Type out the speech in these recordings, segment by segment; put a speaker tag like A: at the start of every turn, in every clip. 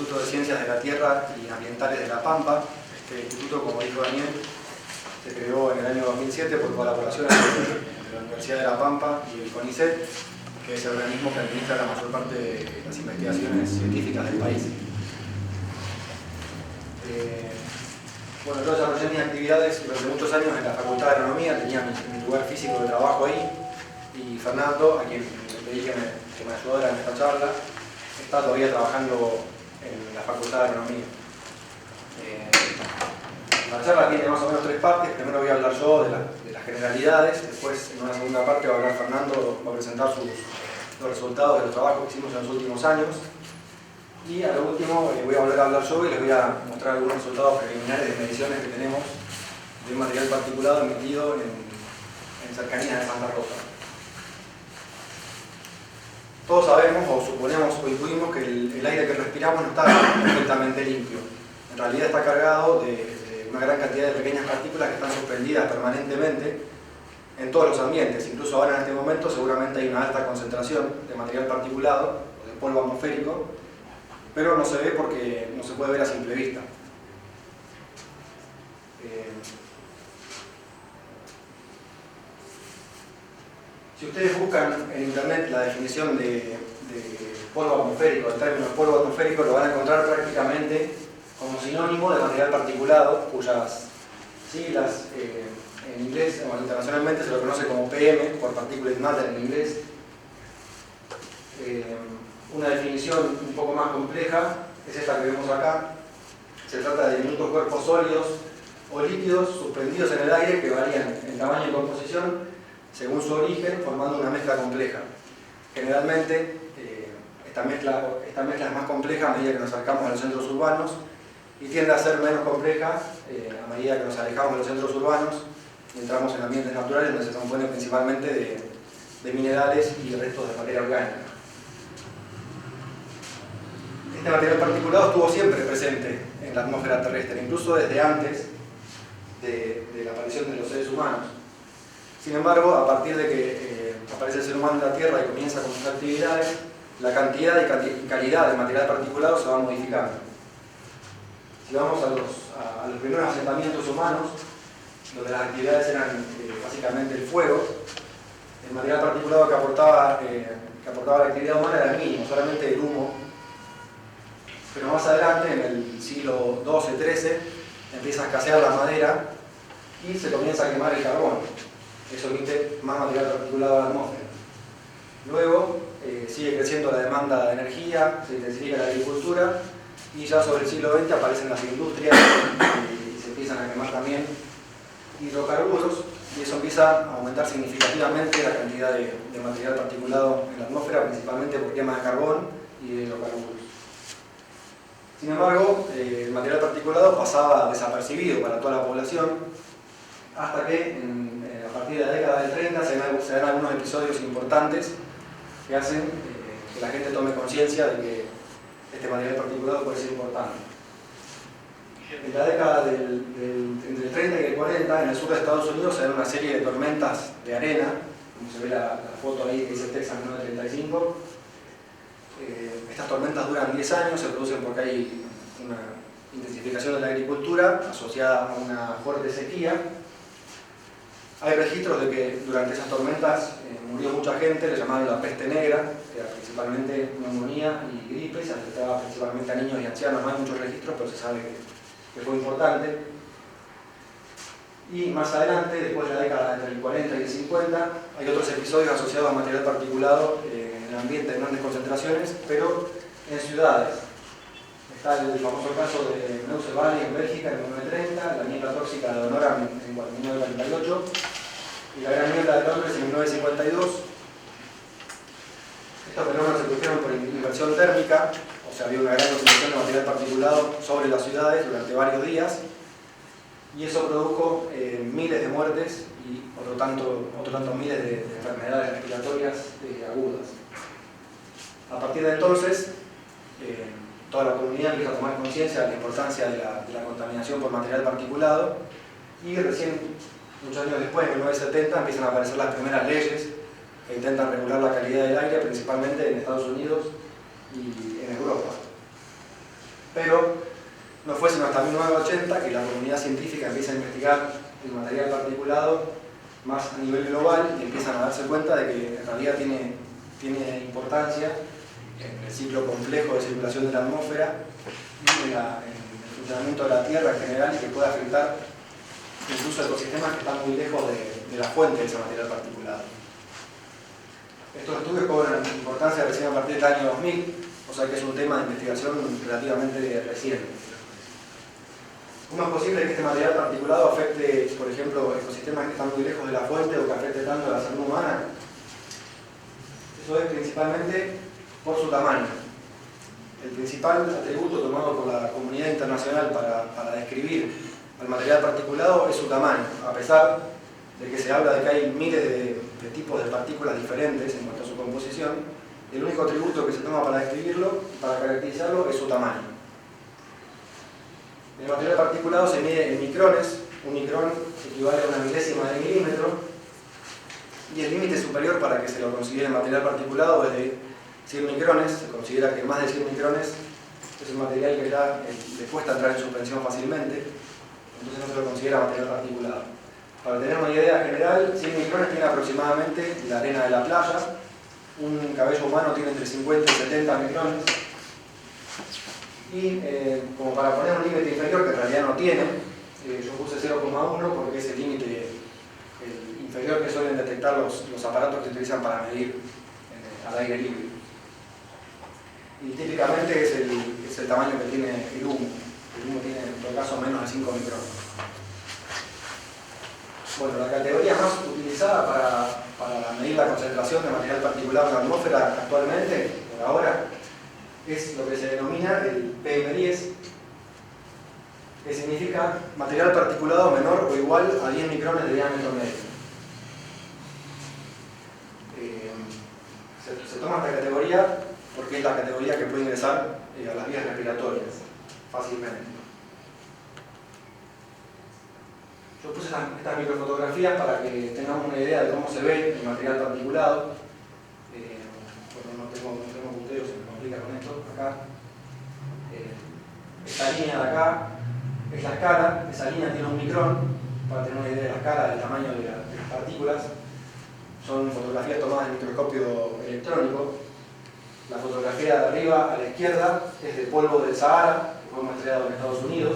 A: Instituto de Ciencias de la Tierra y Ambientales de La Pampa. Este instituto, como dijo Daniel, se creó en el año 2007 por colaboración entre la Universidad de La Pampa y el CONICET, que es el organismo que administra la mayor parte de las investigaciones científicas del país. Bueno, yo desarrollé mis actividades durante muchos años en la Facultad de Agronomía, tenía mi lugar físico de trabajo ahí, y Fernando, a quien le pedí que me ayudara en esta charla, está todavía trabajando en la Facultad de Agronomía. La charla tiene más o menos tres partes. Primero voy a hablar yo de las generalidades, después en una segunda parte va a hablar Fernando, va a presentar los resultados de los trabajos que hicimos en los últimos años, y a lo último voy a volver a hablar yo y les voy a mostrar algunos resultados preliminares de mediciones que tenemos de un material particulado emitido en cercanías de Santa Rosa. Todos sabemos, o suponemos, o intuimos que el aire que respiramos no está perfectamente limpio. En realidad está cargado de una gran cantidad de pequeñas partículas que están suspendidas permanentemente en todos los ambientes. Incluso ahora en este momento seguramente hay una alta concentración de material particulado, o de polvo atmosférico, pero no se ve porque no se puede ver a simple vista. Si ustedes buscan en internet la definición de polvo atmosférico, el término polvo atmosférico, lo van a encontrar prácticamente como sinónimo de material particulado, cuyas siglas en inglés o internacionalmente se lo conoce como PM, por particulate matter en inglés. Una definición un poco más compleja es esta que vemos acá. Se trata de diminutos cuerpos sólidos o líquidos suspendidos en el aire que varían en tamaño y composición según su origen, formando una mezcla compleja. Generalmente esta mezcla es más compleja a medida que nos acercamos a los centros urbanos y tiende a ser menos compleja a medida que nos alejamos de los centros urbanos y entramos en ambientes naturales donde se compone principalmente de minerales y restos de materia orgánica. Este material particulado estuvo siempre presente en la atmósfera terrestre, incluso desde antes de la aparición de los seres humanos. Sin embargo, a partir de que aparece el ser humano en la Tierra y comienza con sus actividades, la cantidad y calidad de material particulado se va modificando. Si vamos a los primeros asentamientos humanos, donde las actividades eran básicamente el fuego, el material particulado que aportaba la actividad humana era el mínimo, solamente el humo. Pero más adelante, en el siglo XII-XIII, empieza a escasear la madera y se comienza a quemar el carbón. Eso emite más material particulado a la atmósfera. Luego sigue creciendo la demanda de energía, se intensifica la agricultura y ya sobre el siglo XX aparecen las industrias y se empiezan a quemar también hidrocarburos, y eso empieza a aumentar significativamente la cantidad de material particulado en la atmósfera, principalmente por quema de carbón y de hidrocarburos. Sin embargo, el material particulado pasaba desapercibido para toda la población hasta que a partir de la década del 30 se dan algunos episodios importantes que hacen que la gente tome conciencia de que este material particulado puede ser importante. En la década entre el 30 y el 40, en el sur de Estados Unidos se dan una serie de tormentas de arena, como se ve la foto ahí que dice Texas 1935. Estas tormentas duran 10 años, se producen porque hay una intensificación de la agricultura asociada a una fuerte sequía. Hay registros de que durante esas tormentas murió mucha gente, le llamaban la peste negra, que era principalmente neumonía y gripe, se afectaba principalmente a niños y ancianos. No hay muchos registros, pero se sabe que fue importante. Y más adelante, después de la década entre el 40 y el 50, hay otros episodios asociados a material particulado en el ambiente en grandes concentraciones, pero en ciudades. Está el famoso caso de Meuse Valley en Bélgica en 1930, la niebla tóxica de Donoran en 1948 y la gran niebla de Londres en 1952. Estos fenómenos se produjeron por inversión térmica, o sea, había una gran concentración de material particulado sobre las ciudades durante varios días, y eso produjo miles de muertes y otro tanto miles de enfermedades respiratorias agudas. A partir de entonces, toda la comunidad empieza a tomar conciencia de la importancia de la contaminación por material particulado, y recién, muchos años después, en 1970, empiezan a aparecer las primeras leyes que intentan regular la calidad del aire, principalmente en Estados Unidos y en Europa. Pero no fue sino hasta 1980 que la comunidad científica empieza a investigar el material particulado más a nivel global y empiezan a darse cuenta de que en realidad tiene importancia en el ciclo complejo de circulación de la atmósfera y en el funcionamiento de la Tierra en general, y que puede afectar incluso ecosistemas que están muy lejos de la fuente de ese material particulado. Estos estudios cobran importancia recién a partir del año 2000, o sea que es un tema de investigación relativamente reciente. ¿Cómo es posible que este material particulado afecte, por ejemplo, ecosistemas que están muy lejos de la fuente o que afecte tanto a la salud humana? Eso es principalmente por su tamaño. El principal atributo tomado por la comunidad internacional para describir al material particulado es su tamaño, a pesar de que se habla de que hay miles de tipos de partículas diferentes en cuanto a su composición. El único atributo que se toma para describirlo, para caracterizarlo, es su tamaño. El material particulado se mide en micrones. Un micrón equivale a una milésima de milímetro, y el límite superior para que se lo considere material particulado es de 100 micrones. Se considera que más de 100 micrones es un material que ya le cuesta entrar en suspensión fácilmente, entonces no se lo considera material particulado. Para tener una idea general, 100 micrones tiene aproximadamente la arena de la playa. Un cabello humano tiene entre 50 y 70 micrones. Y como para poner un límite inferior, que en realidad no tiene, yo puse 0,1 porque es el límite inferior que suelen detectar los aparatos que se utilizan para medir al aire libre. Y típicamente es el tamaño que tiene el humo. El humo tiene en todo caso menos de 5 micrones. Bueno, la categoría más utilizada para medir la concentración de material particulado en la atmósfera actualmente, por ahora, es lo que se denomina el PM10, que significa material particulado menor o igual a 10 micrones de diámetro medio. Se toma esta categoría porque es la categoría que puede ingresar a las vías respiratorias fácilmente. Yo puse estas microfotografías para que tengamos una idea de cómo se ve el material particulado. Porque no tengo puntero, se me complica con esto. Acá. Esta línea de acá es la escala. Esa línea tiene un micrón, para tener una idea de la escala, del tamaño de las partículas. Son fotografías tomadas en microscopio electrónico. La fotografía de arriba a la izquierda es de polvo del Sahara, que fue muestreado en Estados Unidos.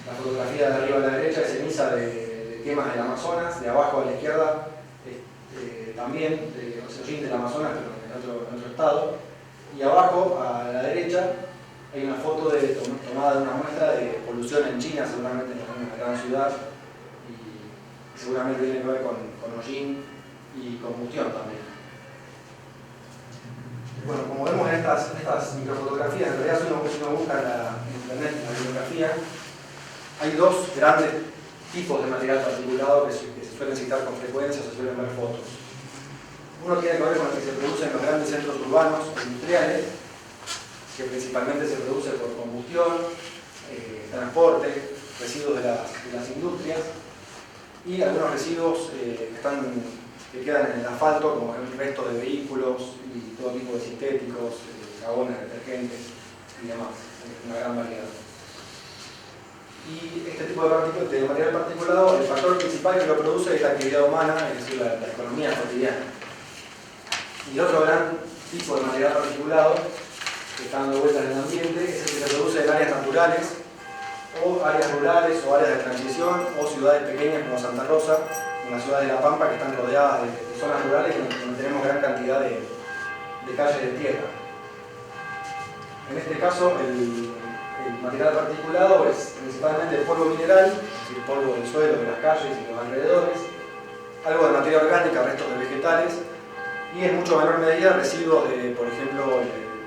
A: La fotografía de arriba a la derecha es ceniza de quemas del Amazonas. De abajo a la izquierda también de hollín del Amazonas, pero en otro estado. Y abajo a la derecha hay una foto tomada de una muestra de polución en China, seguramente en una gran ciudad, y seguramente tiene que ver con hollín y combustión también. Bueno, como vemos en estas microfotografías, en realidad si uno busca en internet la bibliografía, hay dos grandes tipos de material particulado que se suelen citar con frecuencia, se suelen ver fotos. Uno tiene que ver con el que se produce en los grandes centros urbanos o industriales, que principalmente se produce por combustión, transporte, residuos de las industrias, y algunos residuos que quedan en el asfalto, como el resto de vehículos y todo tipo de sintéticos, jabones, detergentes y demás, una gran variedad. Y este tipo de material particulado, el factor principal que lo produce es la actividad humana, es decir, la economía cotidiana. Y otro gran tipo de material particulado que está dando vueltas en el ambiente es el que se produce en áreas naturales, o áreas rurales, o áreas de transición, o ciudades pequeñas como Santa Rosa, en la ciudad de La Pampa, que están rodeadas de zonas rurales donde tenemos gran cantidad de calles de tierra. En este caso, el material particulado es principalmente el polvo mineral, es decir, polvo del suelo, de las calles y los alrededores, algo de materia orgánica, restos de vegetales, y en mucho menor medida residuos de, por ejemplo,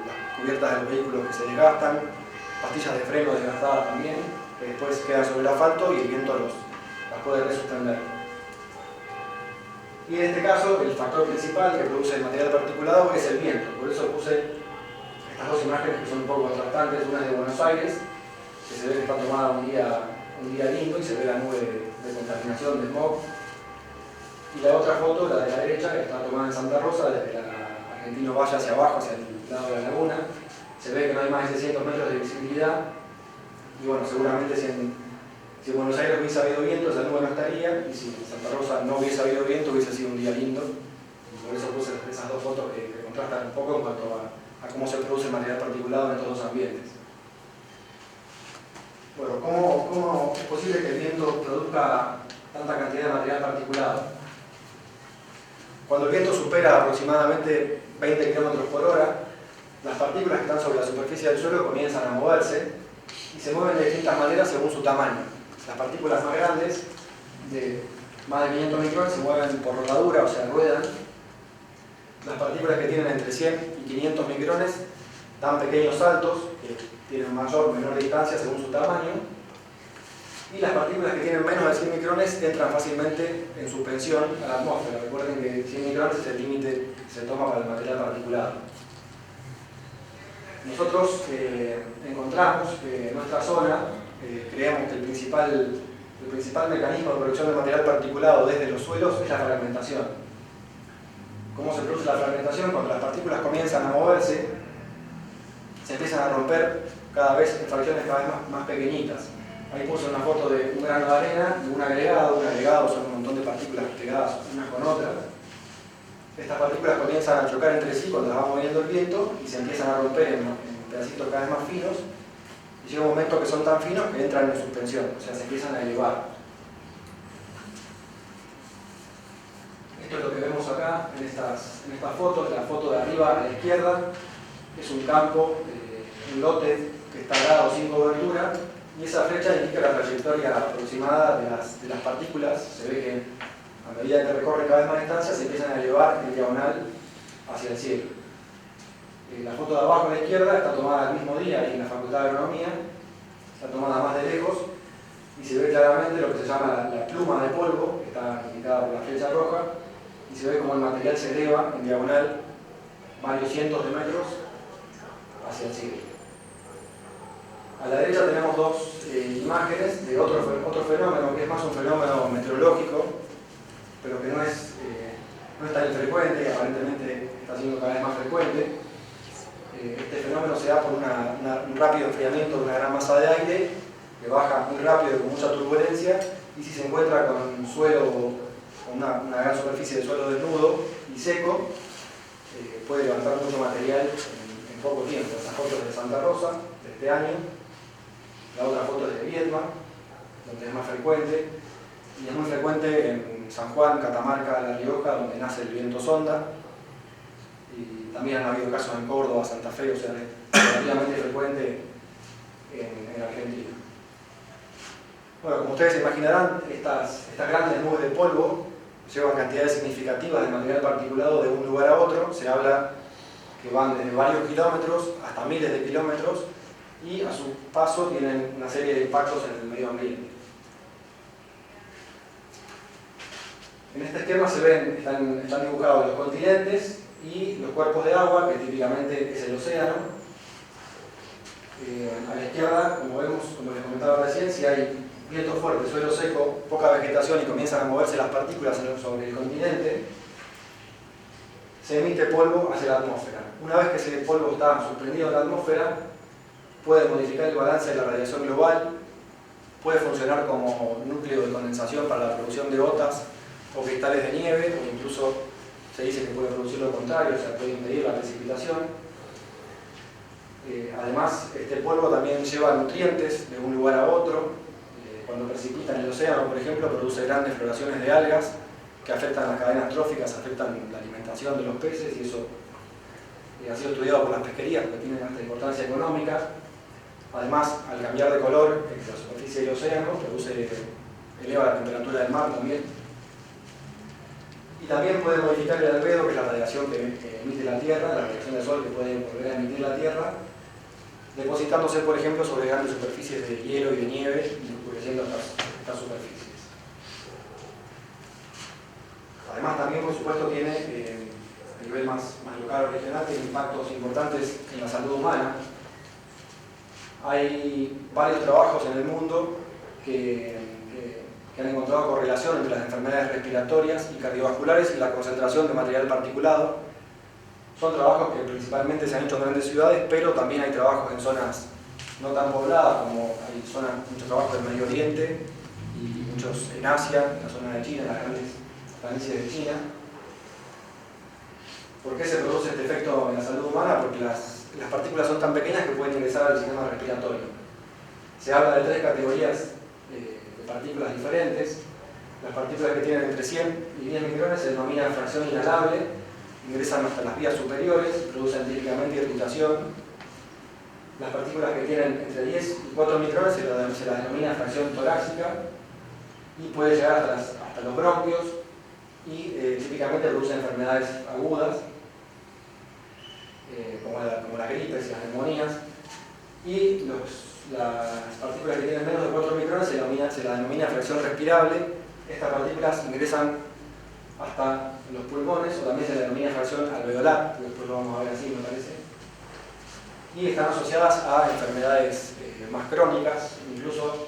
A: las cubiertas de los vehículos que se desgastan, pastillas de freno desgastadas también, que después quedan sobre el asfalto y el viento las puede resuspender. Y en este caso, el factor principal que produce el material particulado es el viento. Por eso puse estas dos imágenes que son un poco contrastantes. Una es de Buenos Aires, que se ve que está tomada un día lindo y se ve la nube de contaminación, de smog. Y la otra foto, la de la derecha, que está tomada en Santa Rosa, desde la Argentino Valle hacia abajo, hacia el lado de la laguna. se ve que no hay más de 600 metros de visibilidad, y bueno, seguramente si en Buenos Aires hubiese habido viento, esa nube no estaría, y si en Santa Rosa no hubiese habido viento, hubiese sido un día lindo. Y por eso puse esas dos fotos que contrastan un poco en cuanto a cómo se produce material particulado en estos dos ambientes. Bueno, ¿cómo es posible que el viento produzca tanta cantidad de material particulado? Cuando el viento supera aproximadamente 20 km por hora, las partículas que están sobre la superficie del suelo comienzan a moverse y se mueven de distintas maneras según su tamaño. Las partículas más grandes, de más de 500 micrones, se mueven por rodadura, o sea, ruedan. Las partículas que tienen entre 100 y 500 micrones dan pequeños saltos, que tienen mayor o menor distancia según su tamaño. Y las partículas que tienen menos de 100 micrones entran fácilmente en suspensión a la atmósfera. Recuerden que 100 micrones es el límite que se toma para el material particulado. Nosotros encontramos que en nuestra zona creemos que el principal mecanismo de producción de material particulado desde los suelos es la fragmentación. ¿Cómo se produce la fragmentación? Cuando las partículas comienzan a moverse, se empiezan a romper cada vez en fracciones cada vez más pequeñitas. Ahí puse una foto de un grano de arena y un agregado son un montón de partículas pegadas unas con otras. Estas partículas comienzan a chocar entre sí cuando las va moviendo el viento y se empiezan a romper en pedacitos cada vez más finos, y llega un momento que son tan finos que entran en suspensión, o sea, se empiezan a elevar. Esto es lo que vemos acá en estas fotos. La foto de arriba a la izquierda es un campo, un lote que está arado sin cobertura, y esa flecha indica la trayectoria aproximada de las partículas. Se ve que a medida que recorren cada vez más distancia se empiezan a elevar en diagonal hacia el cielo. La foto de abajo a la izquierda está tomada el mismo día ahí en la Facultad de Agronomía, está tomada más de lejos y se ve claramente lo que se llama la pluma de polvo, que está indicada por la flecha roja, y se ve como el material se eleva en diagonal varios cientos de metros hacia el cielo. A la derecha tenemos dos imágenes de otro fenómeno que es más un fenómeno meteorológico, pero que no es tan infrecuente, aparentemente está siendo cada vez más frecuente. Este fenómeno se da por un rápido enfriamiento de una gran masa de aire que baja muy rápido con mucha turbulencia, y si se encuentra con suelo, con una gran superficie de suelo desnudo y seco, puede levantar mucho material en poco tiempo. Esta foto es de Santa Rosa, de este año. La otra foto es de Viedma, donde es más frecuente, y es muy frecuente en San Juan, Catamarca, La Rioja, donde nace el viento sonda, y también han habido casos en Córdoba, Santa Fe, o sea, es relativamente frecuente en Argentina. Bueno, como ustedes se imaginarán, estas grandes nubes de polvo llevan cantidades significativas de material particulado de un lugar a otro. Se habla que van desde varios kilómetros hasta miles de kilómetros, y a su paso tienen una serie de impactos en el medio ambiente. En este esquema se ven, están dibujados los continentes y los cuerpos de agua, que típicamente es el océano. A la izquierda, como vemos, como les comentaba recién, si hay viento fuerte, suelo seco, poca vegetación y comienzan a moverse las partículas sobre el continente, se emite polvo hacia la atmósfera. Una vez que ese polvo está suspendido en la atmósfera, puede modificar el balance de la radiación global, puede funcionar como núcleo de condensación para la producción de gotas o cristales de nieve, o incluso se dice que puede producir lo contrario, o sea, puede impedir la precipitación. Además, este polvo también lleva nutrientes de un lugar a otro. Cuando precipita en el océano, por ejemplo, produce grandes floraciones de algas que afectan las cadenas tróficas, afectan la alimentación de los peces, y eso ha sido estudiado por las pesquerías porque tienen esta importancia económica. Además, al cambiar de color la superficie del océano, eleva la temperatura del mar también. Y también puede modificar el albedo, que es la radiación que emite la Tierra, la radiación del Sol que puede volver a emitir la Tierra, depositándose, por ejemplo, sobre grandes superficies de hielo y de nieve, y oscureciendo estas superficies. Además, también, por supuesto, tiene, a nivel más local o regional, tiene impactos importantes en la salud humana. Hay varios trabajos en el mundo que han encontrado correlación entre las enfermedades respiratorias y cardiovasculares y la concentración de material particulado. Son trabajos que principalmente se han hecho en grandes ciudades, pero también hay trabajos en zonas no tan pobladas, como hay muchos trabajos del Medio Oriente y muchos en Asia, en la zona de China, en las grandes planicies de China. ¿Por qué se produce este efecto en la salud humana? Porque las partículas son tan pequeñas que pueden ingresar al sistema respiratorio. Se habla de 3 categorías de partículas diferentes. Las partículas que tienen entre 100 y 10 micrones se denominan fracción inhalable, ingresan hasta las vías superiores, producen típicamente irritación. Las partículas que tienen entre 10 y 4 micrones se las denomina fracción torácica y puede llegar hasta los bronquios y típicamente produce enfermedades agudas como la gripe y las neumonías. Y las partículas que tienen menos de 4 micrones se la denomina fracción respirable. Estas partículas ingresan hasta los pulmones, o también se la denomina fracción alveolar, que después lo vamos a ver así, me parece. Y están asociadas a enfermedades más crónicas, incluso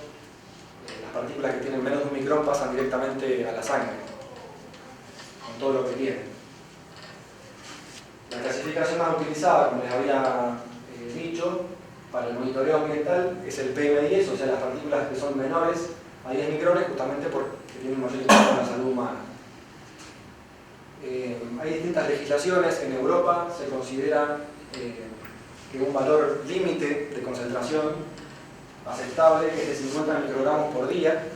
A: las partículas que tienen menos de 1 micrón pasan directamente a la sangre, con todo lo que tienen. La clasificación más utilizada, como les había dicho, para el monitoreo ambiental es el PM10, o sea, las partículas que son menores a 10 micrones, justamente porque tienen mayor impacto en la salud humana. Hay distintas legislaciones. En Europa se considera que un valor límite de concentración aceptable es de 50 microgramos por día.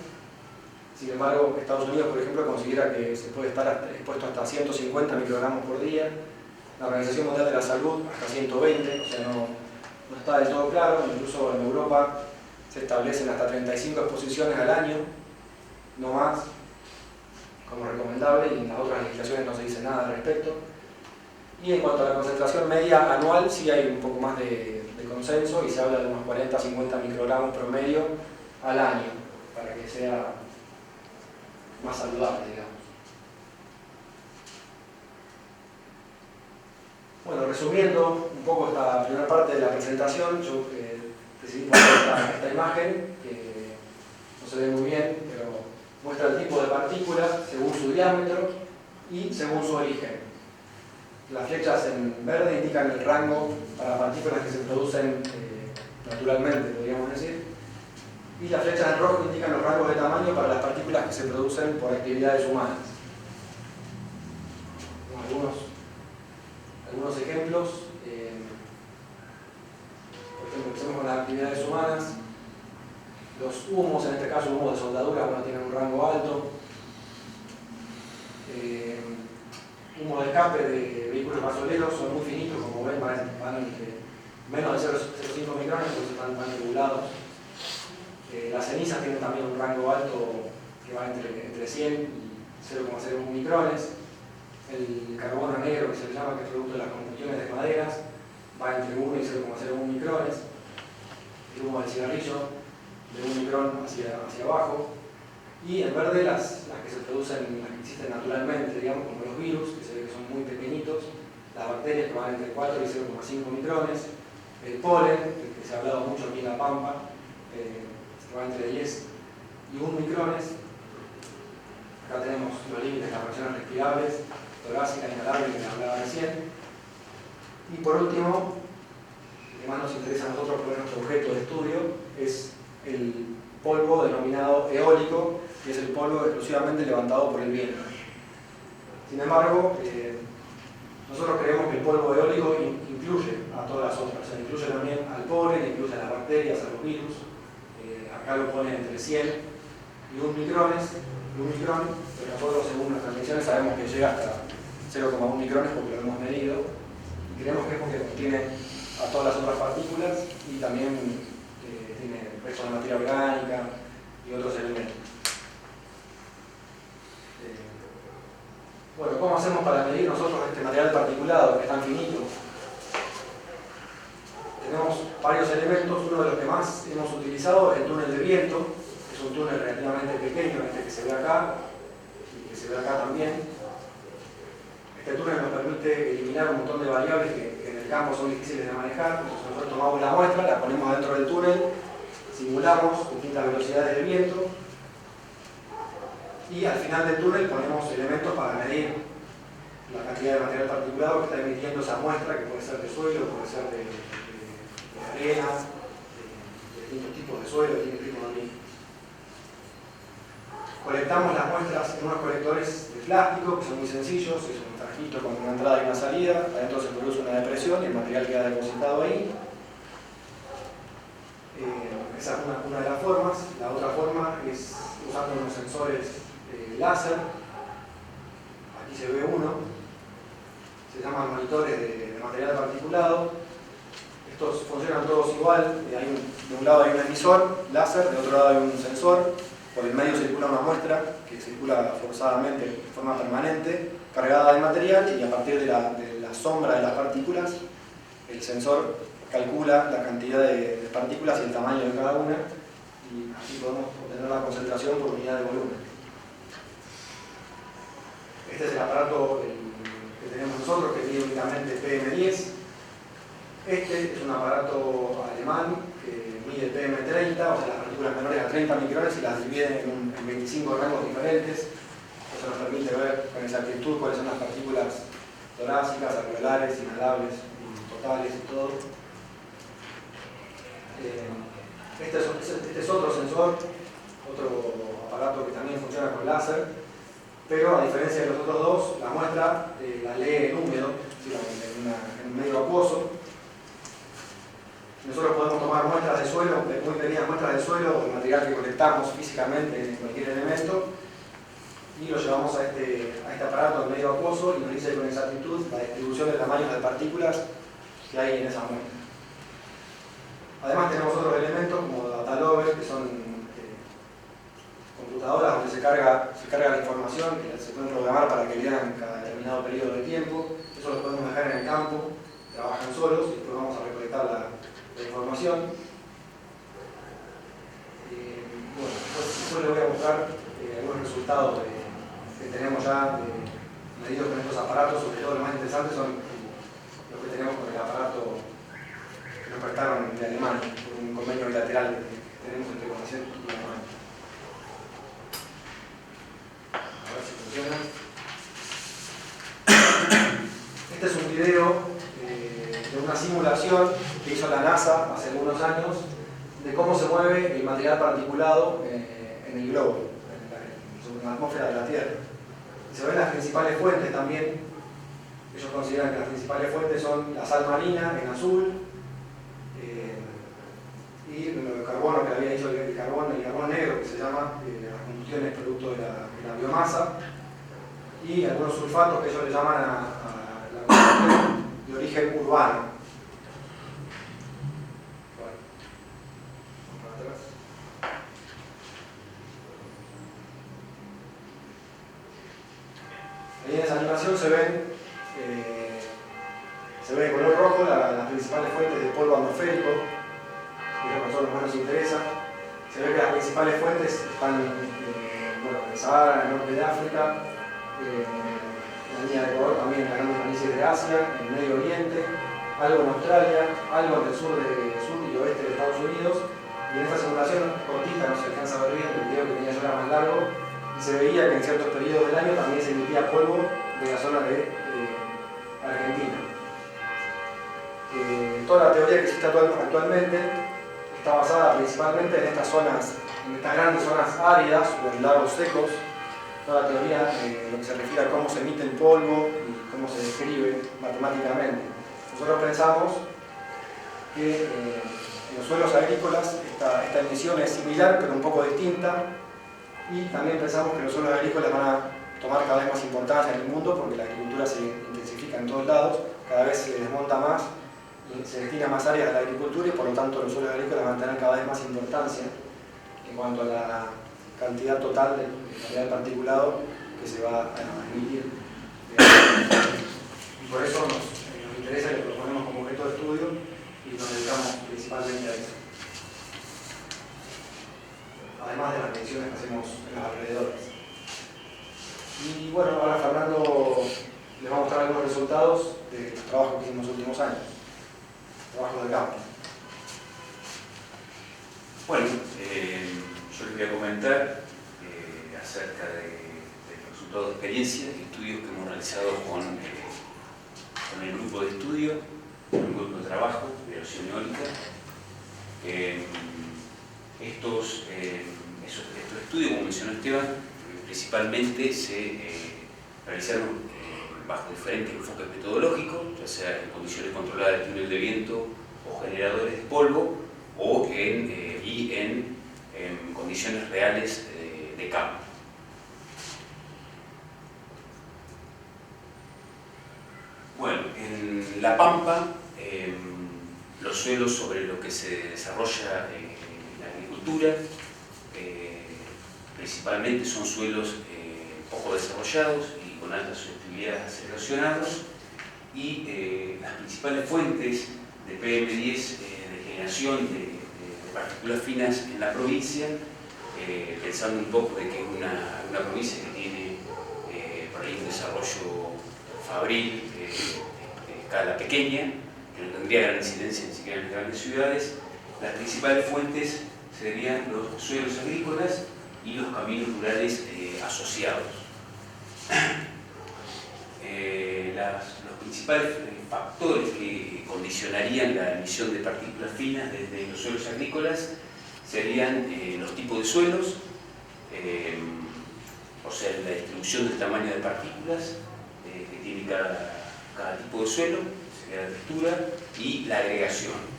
A: Sin embargo, Estados Unidos, por ejemplo, considera que se puede estar expuesto hasta 150 microgramos por día. La Organización Mundial de la Salud hasta 120, o sea, no está del todo claro. Incluso en Europa se establecen hasta 35 exposiciones al año, no más, como recomendable, y en las otras legislaciones no se dice nada al respecto. Y en cuanto a la concentración media anual, sí hay un poco más de consenso y se habla de unos 40-50 microgramos promedio al año, para que sea más saludable, digamos. Bueno, resumiendo un poco esta primera parte de la presentación, yo decidí poner esta imagen, que no se ve muy bien, pero muestra el tipo de partículas según su diámetro y según su origen. Las flechas en verde indican el rango para partículas que se producen naturalmente, podríamos decir, y las flechas en rojo indican los rangos de tamaño para las partículas que se producen por actividades humanas. Algunos ejemplos. Por ejemplo, empecemos con las actividades humanas. Los humos, en este caso humos de soldadura, bueno, tienen un rango alto. Humos de escape de vehículos gasoleros son muy finitos, como ven, van entre menos de 0,05 micrones, entonces van regulados. Las cenizas tienen también un rango alto que va entre 100 y 0,01 micrones. El carbono negro, que se le llama, que es producto de las combustiones de maderas, va entre 1 y 0,01 micrones. El humo del cigarrillo, de 1 micrón hacia abajo. Y en verde las que se producen, las que existen naturalmente, digamos, como los virus, que se ve que son muy pequeñitos, las bacterias que van entre 4 y 0,5 micrones, el polen, del que se ha hablado mucho aquí en La Pampa, que va entre 10 y 1 micrones. Acá tenemos los límites de las fracciones respirables, torácica, inhalable, que les hablaba recién. Y por último, lo que más nos interesa a nosotros por nuestro objeto de estudio es el polvo denominado eólico, que es el polvo exclusivamente levantado por el viento. Sin embargo, nosotros creemos que el polvo eólico incluye a todas las otras, o sea, incluye también al polen, incluye a las bacterias, a los virus. Acá lo pone entre 100 y 1 micrón, pero nosotros según nuestras mediciones sabemos que llega hasta 0,1 micrones porque lo hemos medido, y creemos que es porque contiene a todas las otras partículas y también tiene restos de materia orgánica y otros elementos. Bueno, ¿cómo hacemos para medir nosotros este material particulado que es tan finito? Tenemos varios elementos. Uno de los que más hemos utilizado es el túnel de viento, que es un túnel relativamente pequeño, este que se ve acá y que se ve acá también. Este túnel nos permite eliminar un montón de variables que en el campo son difíciles de manejar. Entonces nosotros tomamos la muestra, la ponemos dentro del túnel, simulamos distintas velocidades del viento y al final del túnel ponemos elementos para medir la cantidad de material particulado que está emitiendo esa muestra, que puede ser de suelo, puede ser de arena, de distintos tipos de suelo, de distintos tipos de ambiente. Colectamos las muestras en unos colectores de plástico, que son muy sencillos, es un trajito con una entrada y una salida, adentro se produce una depresión y el material queda depositado ahí. Esa es una de las formas. La otra forma es usando unos sensores láser. Aquí se ve uno. Se llaman monitores de material particulado. Estos funcionan todos igual. De un lado hay un emisor láser, de otro lado hay un sensor. Por el medio circula una muestra que circula forzadamente de forma permanente, cargada de material, y a partir de la sombra de las partículas, el sensor calcula la cantidad de partículas y el tamaño de cada una, y así podemos obtener la concentración por unidad de volumen. Este es el aparato que tenemos nosotros, que mide únicamente PM10. Este es un aparato alemán que mide PM30, o sea, las partículas menores a 30 micrones, y las divide en 25 rangos diferentes. Eso nos permite ver con exactitud cuáles son las partículas torácicas, alveolares, inhalables, totales y todo. Este es otro sensor, otro aparato que también funciona con láser, pero a diferencia de los otros dos, la muestra la lee en húmedo, en un medio acuoso. Nosotros podemos tomar muestras de suelo, muy pequeñas muestras de suelo, o de material que colectamos físicamente en cualquier elemento, y lo llevamos a este aparato en medio acuoso y nos dice con exactitud la distribución de tamaños de partículas que hay en esa muestra. Además tenemos otros elementos como data loggers, que son computadoras donde se carga la información, que se pueden programar para que lean cada determinado periodo de tiempo. Eso lo podemos dejar en el campo, trabajan solos y después vamos a recolectar la información. Bueno, después les voy a mostrar algunos resultados que tenemos ya medidos con estos aparatos. Sobre todo lo más interesante son los que tenemos con el aparato que nos prestaron de Alemania, por un convenio bilateral que tenemos entre CONICET y Alemania. A ver si funciona. Este es un video de una simulación que hizo la NASA hace algunos años de cómo se mueve el material particulado en el globo, en la atmósfera de la Tierra. Se ven las principales fuentes también. Ellos consideran que las principales fuentes son la sal marina en azul, y el carbono que había dicho, el carbón negro, que se llama las combustiones producto de la biomasa, y algunos sulfatos que ellos le llaman a la combustión de origen urbano. Bueno, vamos para atrás. Ahí en esa animación se ve de color rojo las principales fuentes de polvo atmosférico, que es lo que a nosotros más nos interesa. Se ve que las principales fuentes están en el Sahara, en el norte de África, en la línea de Ecuador también, en la gran planicie de Asia, en el Medio Oriente, algo en Australia, algo en el sur y oeste de Estados Unidos. Y en esta simulación cortita, no se alcanza a ver bien, el video que tenía yo era más largo, y se veía que en ciertos periodos del año también se emitía polvo de la zona de Argentina. Toda la teoría que existe actualmente está basada principalmente en estas grandes zonas áridas o en lagos secos. Toda la teoría lo que se refiere a cómo se emite el polvo y cómo se describe matemáticamente. Nosotros pensamos que en los suelos agrícolas esta emisión es similar pero un poco distinta, y también pensamos que los suelos agrícolas van a tomar cada vez más importancia en el mundo porque la agricultura se intensifica en todos lados, cada vez se desmonta más y se destina más áreas a la agricultura, y por lo tanto los suelos agrícolas van a tener cada vez más importancia en cuanto a la cantidad total de material particulado que se va a emitir. Y por eso nos interesa y lo proponemos como objeto de estudio y nos dedicamos principalmente a eso. Además de las mediciones que hacemos en los alrededores. Y bueno, ahora Fernando les va a mostrar algunos resultados de los trabajos que hicimos en los últimos años. Trabajos de campo.
B: Bueno, yo les voy a comentar acerca de los resultado de experiencia y estudios que hemos realizado con el grupo de estudio, con el grupo de trabajo de erosión eólica. Estos estudios, como mencionó Esteban, principalmente se realizaron bajo diferentes enfoques metodológicos, ya sea en condiciones controladas de túnel de viento o generadores de polvo, o en condiciones reales de campo. Bueno, en La Pampa, los suelos sobre los que se desarrolla la agricultura principalmente son suelos poco desarrollados y con alta susceptibilidad a ser erosionados, y las principales fuentes de PM10 de generación de partículas finas en la provincia, pensando un poco de que es una provincia que tiene por ahí un desarrollo fabril de escala pequeña, que no tendría gran incidencia ni siquiera en las grandes ciudades. Las principales fuentes serían los suelos agrícolas y los caminos rurales asociados. Los principales factores que condicionarían la emisión de partículas finas desde los suelos agrícolas serían los tipos de suelos, o sea, la distribución del tamaño de partículas que tiene cada tipo de suelo, la textura y la agregación.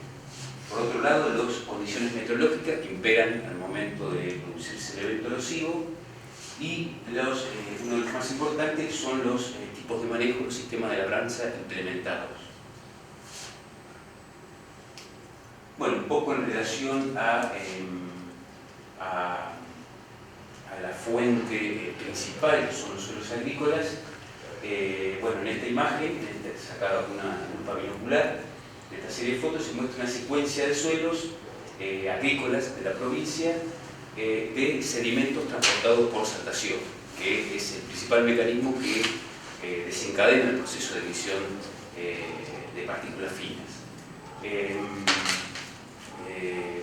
B: Por otro lado, las condiciones meteorológicas que imperan al momento de producirse el evento erosivo, y uno de los más importantes son los tipos de manejo, los sistemas de labranza implementados. Bueno, un poco en relación a la fuente principal, que son los suelos agrícolas. Bueno, en esta imagen, sacada con un pabellón ocular, de esta serie de fotos se muestra una secuencia de suelos agrícolas de la provincia de sedimentos transportados por saltación, que es el principal mecanismo que desencadena el proceso de emisión de partículas finas.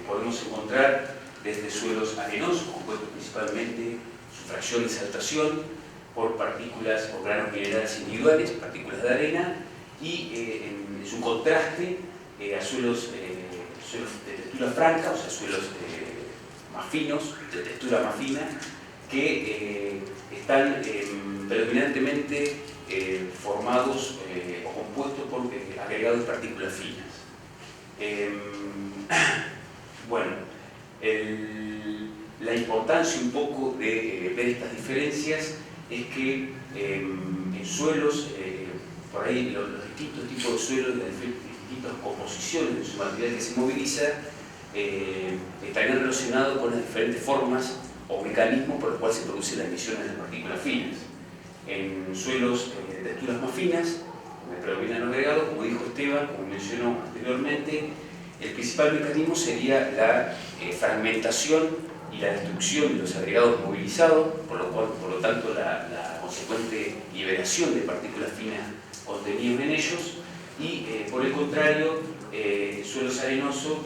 B: Podemos encontrar desde suelos arenosos, compuestos principalmente su fracción de saltación por granos minerales individuales, partículas de arena, y en su contraste a suelos de textura franca, o sea, suelos más finos, de textura más fina, que están predominantemente formados o compuestos por agregados de partículas finas. Bueno, la importancia un poco de ver estas diferencias es que en suelos, por ahí los distintos tipos de suelos, las distintas composiciones de su material que se moviliza, estarían relacionados con las diferentes formas o mecanismos por los cuales se producen las emisiones de partículas finas. En suelos de texturas más finas, donde predominan los agregados, como dijo Esteban, como mencionó anteriormente, el principal mecanismo sería la fragmentación y la destrucción de los agregados movilizados, por lo tanto la consecuente liberación de partículas finas contenidas en ellos, y por el contrario, suelos arenosos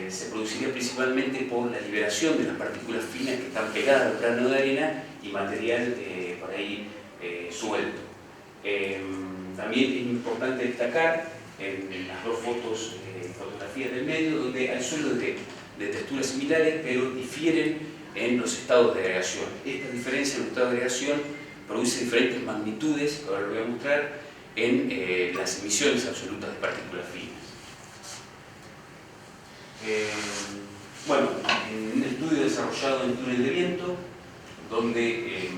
B: se produciría principalmente por la liberación de las partículas finas que están pegadas al plano de arena y material por ahí suelto. También es importante destacar en las dos fotografías del medio, donde hay suelos de texturas similares, pero difieren en los estados de agregación. Esta diferencia en los estados de agregación produce diferentes magnitudes, ahora lo voy a mostrar, en las emisiones absolutas de partículas finas. Bueno, en un estudio desarrollado en túnel de viento, donde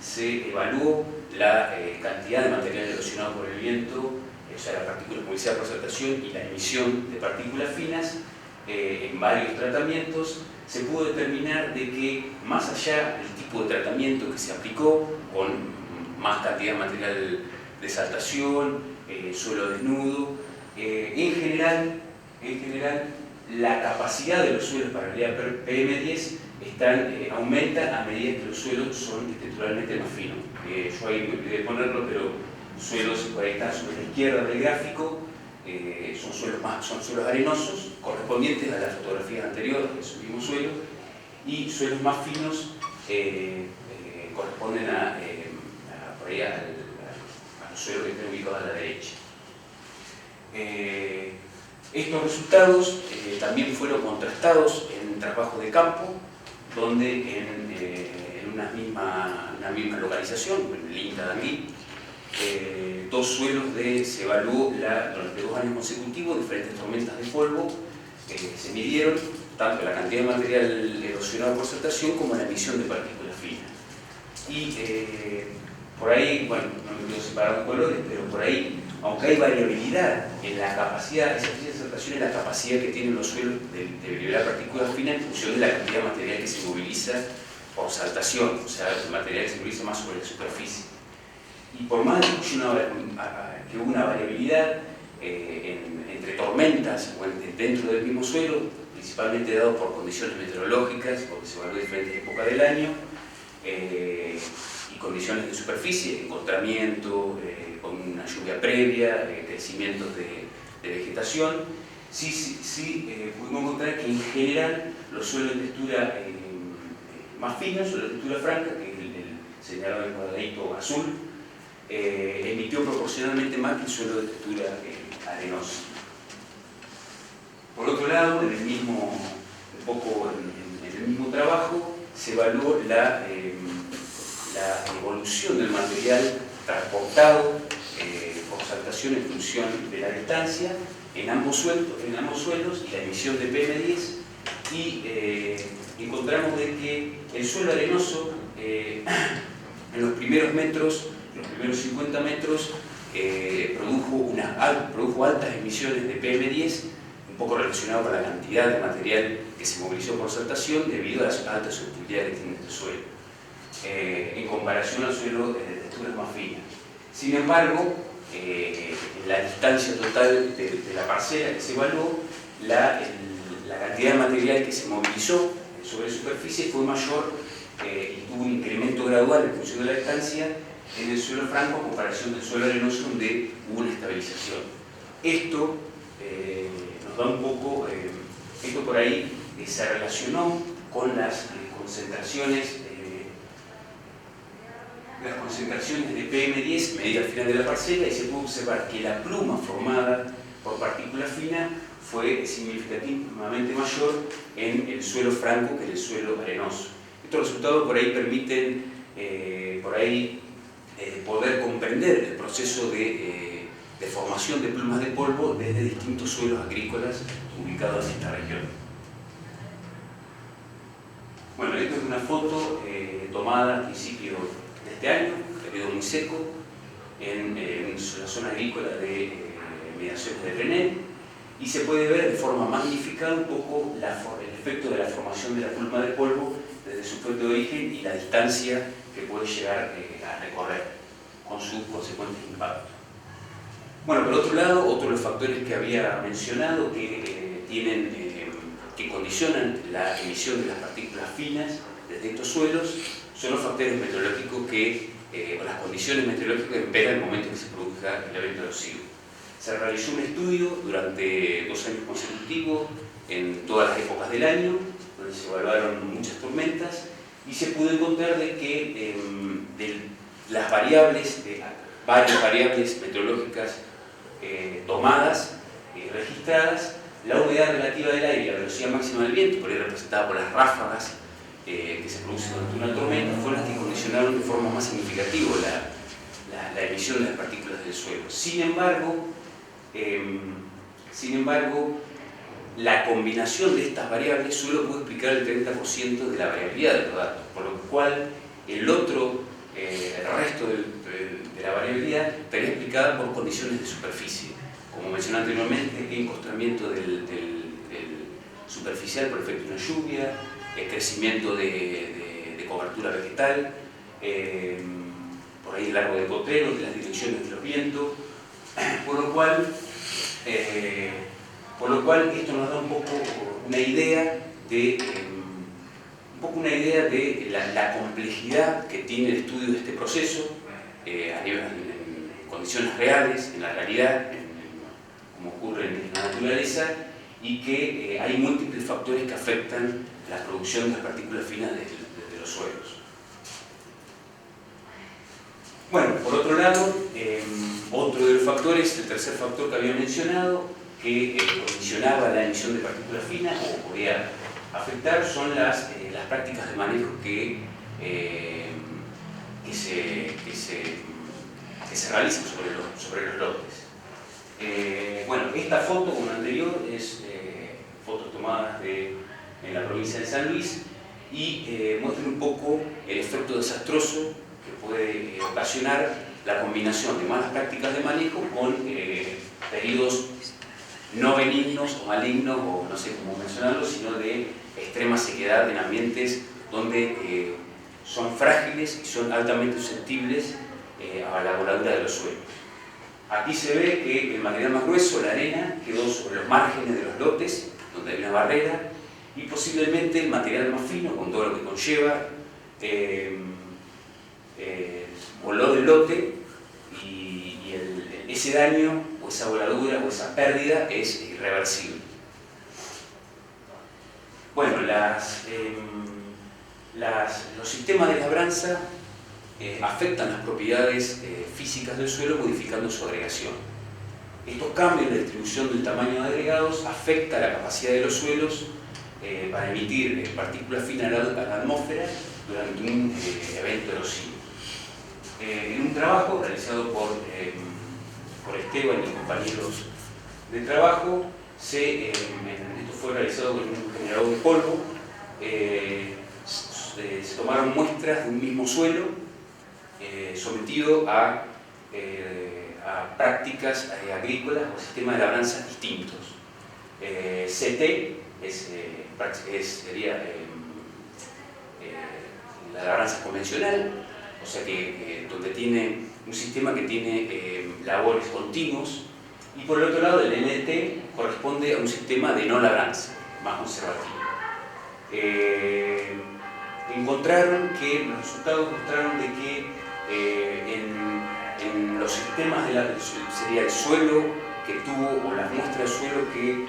B: se evaluó la cantidad de material erosionado por el viento, o sea, las partículas movilizadas por saltación y la emisión de partículas finas, en varios tratamientos, se pudo determinar de que, más allá del tipo de tratamiento que se aplicó, con más cantidad de material de saltación, suelo desnudo, en general, la capacidad de los suelos para realidad PM10 aumenta a medida que los suelos son estructuralmente más finos. Yo ahí me olvidé ponerlo, pero suelos, por ahí están sobre la izquierda del gráfico, son suelos arenosos, correspondientes a las fotografías anteriores de su mismo suelo, y suelos más finos corresponden por ahí a los suelos que están ubicados a la derecha. Estos resultados también fueron contrastados en trabajo de campo, donde en una misma localización, en el INTA de Anguí, dos suelos se evaluó durante 2 años consecutivos diferentes tormentas de polvo, se midieron tanto la cantidad de material erosionado por saltación como la emisión de partículas finas. Y por ahí, bueno, no me quiero separar los colores, pero por ahí, aunque hay variabilidad en la capacidad, esa saltación es la capacidad que tienen los suelos de liberar partículas finas en función de la cantidad de material que se moviliza por saltación, o sea, el material que se moviliza más sobre la superficie. Y por más que hubo una variabilidad entre tormentas dentro del mismo suelo, principalmente dado por condiciones meteorológicas, porque se evaluó diferentes épocas del año, y condiciones de superficie, encontramiento, con una lluvia previa, crecimientos de vegetación, sí pudimos encontrar que en general los suelos de textura más finos, suelos de textura franca, que es el señalado en el cuadradito azul, emitió proporcionalmente más que el suelo de textura arenosa. Por otro lado, en el mismo trabajo, se evaluó la evolución del material transportado por saltación en función de la distancia en ambos suelos y la emisión de PM10, y encontramos de que el suelo arenoso en los primeros 50 metros produjo altas emisiones de PM10, un poco relacionado con la cantidad de material que se movilizó por saltación debido a las altas subtilidades que tiene este suelo, en comparación al suelo de texturas más finas. Sin embargo, la distancia total de la parcela que se evaluó, la cantidad de material que se movilizó sobre superficie fue mayor y tuvo un incremento gradual en función de la distancia en el suelo franco en comparación del suelo arenoso, donde hubo una estabilización. Esto nos da un poco, esto por ahí se relacionó con las concentraciones de PM10 medida al final de la parcela, y se pudo observar que la pluma formada por partículas finas fue significativamente mayor en el suelo franco que en el suelo arenoso. Estos resultados por ahí permiten poder comprender el proceso de formación de plumas de polvo desde distintos suelos agrícolas ubicados en esta región. Bueno, esto es una foto tomada a principios de este año, periodo muy seco, en la zona agrícola de Mediaciones de René, y se puede ver de forma magnificada un poco el efecto de la formación de la pluma de polvo desde su fuente de origen y la distancia que puede llegar a recorrer con sus consecuentes impactos. Bueno, por otro lado, otro de los factores que había mencionado que condicionan la emisión de las partículas finas desde estos suelos son los factores meteorológicos o las condiciones meteorológicas que esperan el momento en que se produzca el evento erosivo. Se realizó un estudio durante 2 años consecutivos en todas las épocas del año, donde se evaluaron muchas tormentas, y se pudo encontrar de que de las variables, varias variables meteorológicas tomadas, registradas, la humedad relativa del aire y la velocidad máxima del viento, por ahí representada por las ráfagas que se producen durante una tormenta, fueron las que condicionaron de forma más significativa la emisión de las partículas del suelo. Sin embargo, la combinación de estas variables solo puede explicar el 30% de la variabilidad de los datos, por lo cual el resto de la variabilidad estaría explicada por condiciones de superficie, como mencioné anteriormente, encostramiento del superficial por efecto de una lluvia, el crecimiento de cobertura vegetal, por ahí el largo de cotrero, de las direcciones de los vientos, por lo cual esto nos da un poco una idea de la complejidad que tiene el estudio de este proceso en condiciones reales, en la realidad, como ocurre en la naturaleza, y que hay múltiples factores que afectan la producción de las partículas finas desde los suelos. Bueno, por otro lado, otro de los factores, el tercer factor que había mencionado, que condicionaba la emisión de partículas finas o podía afectar, son las prácticas de manejo que se realizan sobre los lotes. Bueno, esta foto, como la anterior, es fotos tomadas en la provincia de San Luis y muestran un poco el efecto desastroso que puede ocasionar la combinación de malas prácticas de manejo con periodos no benignos o malignos, o no sé cómo mencionarlo, sino de extrema sequedad en ambientes donde son frágiles y son altamente susceptibles a la voladura de los suelos. Aquí se ve que el material más grueso, la arena, quedó sobre los márgenes de los lotes, donde hay una barrera, y posiblemente el material más fino, con todo lo que conlleva, voló del lote y ese daño, o esa voladura, o esa pérdida es irreversible. Bueno, los sistemas de labranza afectan las propiedades físicas del suelo modificando su agregación. Estos cambios en la distribución del tamaño de agregados afectan la capacidad de los suelos para emitir partículas finas a la atmósfera durante un evento erosivo. En un trabajo realizado por Esteban y compañeros de trabajo, esto fue realizado con un generador de polvo, se tomaron muestras de un mismo suelo sometido a prácticas agrícolas o sistemas de labranzas distintos. CT sería la labranza convencional, o sea que donde tiene un sistema que tiene labores continuos, y por el otro lado el NT corresponde a un sistema de no labranza, más conservativo. Los resultados mostraron de que en los sistemas sería el suelo que tuvo, o las muestras del suelo que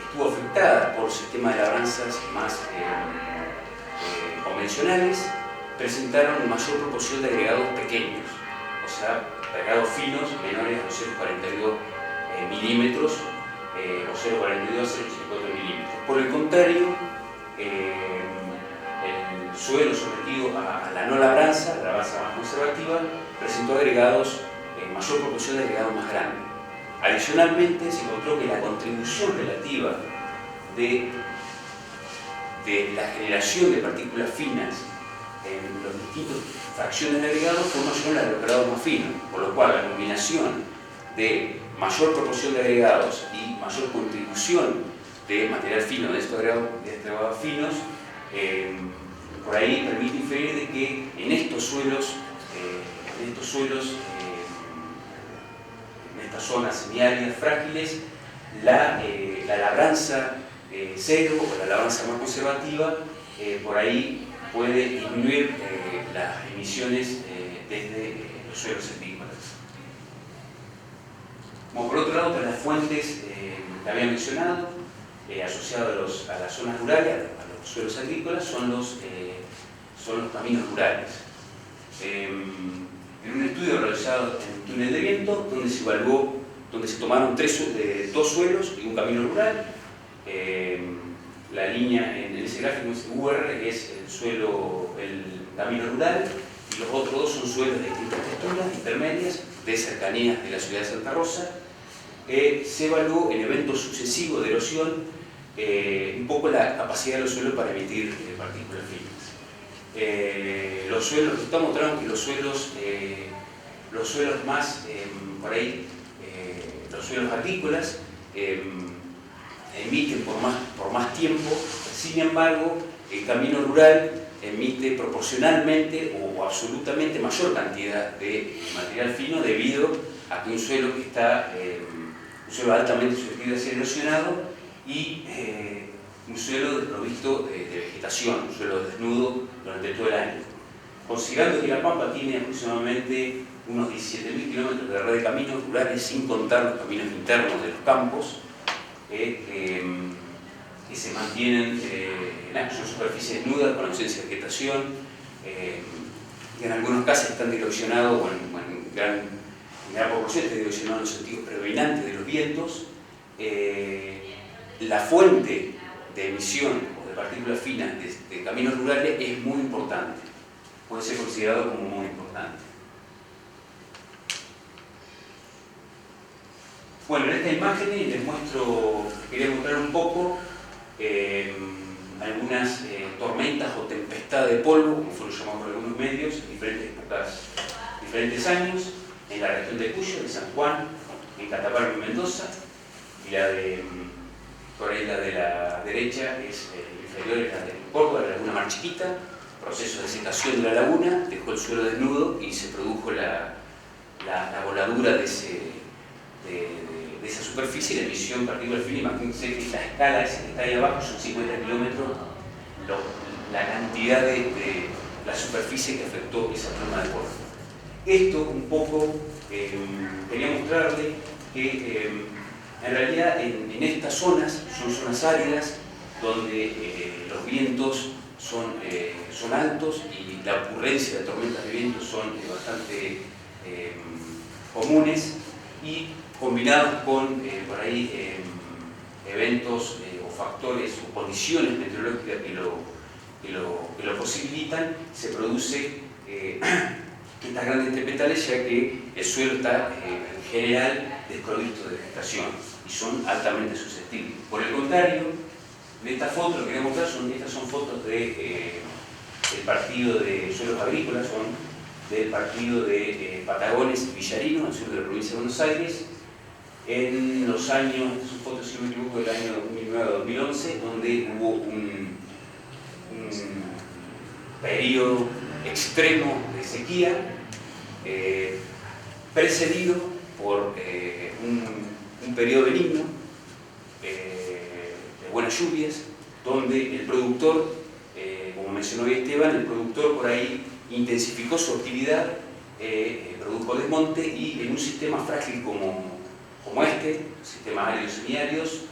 B: estuvo afectada por sistemas de labranzas más convencionales, presentaron mayor proporción de agregados pequeños, o sea, agregados finos menores a 0,42 milímetros o 0,42 a 0,54 milímetros. Por el contrario, el suelo sometido a la no labranza, la labranza más conservativa, presentó agregados, mayor proporción de agregados más grandes. Adicionalmente, se encontró que la contribución relativa de la generación de partículas finas en las distintas fracciones de agregados fue mayor a la de los agregados más finos, por lo cual la combinación de mayor proporción de agregados y mayor contribución de material fino de estos agregados finos, por ahí permite inferir de que en estos suelos, en estas zonas semiáridas frágiles, la labranza cero o la labranza más conservativa por ahí puede disminuir las emisiones desde los suelos agrícolas. Bueno, por otro lado, las fuentes que había mencionado, asociadas a las zonas rurales, a los suelos agrícolas, son los caminos rurales. En un estudio realizado en un túnel de viento, donde se tomaron dos suelos y un camino rural. La línea en ese gráfico UR es el camino rural, y los otros dos son suelos de distintas texturas intermedias de cercanías de la ciudad de Santa Rosa. Se evaluó en eventos sucesivos de erosión un poco la capacidad de los suelos para emitir partículas finas. Los resultados mostraron que los suelos más, los suelos agrícolas emiten por más tiempo. Sin embargo, el camino rural emite proporcionalmente o absolutamente mayor cantidad de material fino, debido a que un suelo altamente susceptible a ser erosionado y un suelo desprovisto de vegetación, un suelo desnudo durante todo el año. Considerando que La Pampa tiene aproximadamente unos 17.000 kilómetros de red de caminos rurales, sin contar los caminos internos de los campos, que se mantienen en una superficie desnuda con ausencia de vegetación, que en algunos casos están direccionados, o en gran proporción está direccionado en los sentidos predominantes de los vientos. La fuente de emisión o de partículas finas de caminos rurales es muy importante, puede ser considerado como muy importante. Bueno, en esta imagen quería mostrar un poco algunas tormentas o tempestades de polvo, como fueron llamadas por algunos medios, en diferentes años, en la región de Cuyo, de San Juan, en Catamarca y Mendoza, y por ahí la de la derecha es inferior, es la de Córdoba, la laguna Mar Chiquita, proceso de secación de la laguna, dejó el suelo desnudo y se produjo la voladura de esa superficie, la emisión partículas finas. Imagínense que la escala esa que está ahí abajo son 50 kilómetros, la cantidad de la superficie que afectó esa pluma de polvo. Esto un poco quería mostrarle que en realidad en estas zonas son zonas áridas donde los vientos son altos y la ocurrencia de tormentas de viento son bastante comunes, y combinados con por ahí eventos o factores o condiciones meteorológicas que lo posibilitan, se produce estas grandes tempestades, ya que el suelo está en general desprovisto de vegetación y son altamente susceptibles. Por el contrario, de esta foto, lo que quería mostrar estas son fotos del partido de suelos agrícolas, son del partido de Patagones y Villarino, al sur de la provincia de Buenos Aires, en los años, estas son fotos, si no me equivoco, del año 2009-2011, donde hubo un periodo extremo de sequía, precedido por un periodo benigno de buenas lluvias, donde el productor, como mencionó hoy Esteban, el productor por ahí intensificó su actividad, produjo desmonte, y en un sistema frágil como este, sistemas áridos y semiáridos,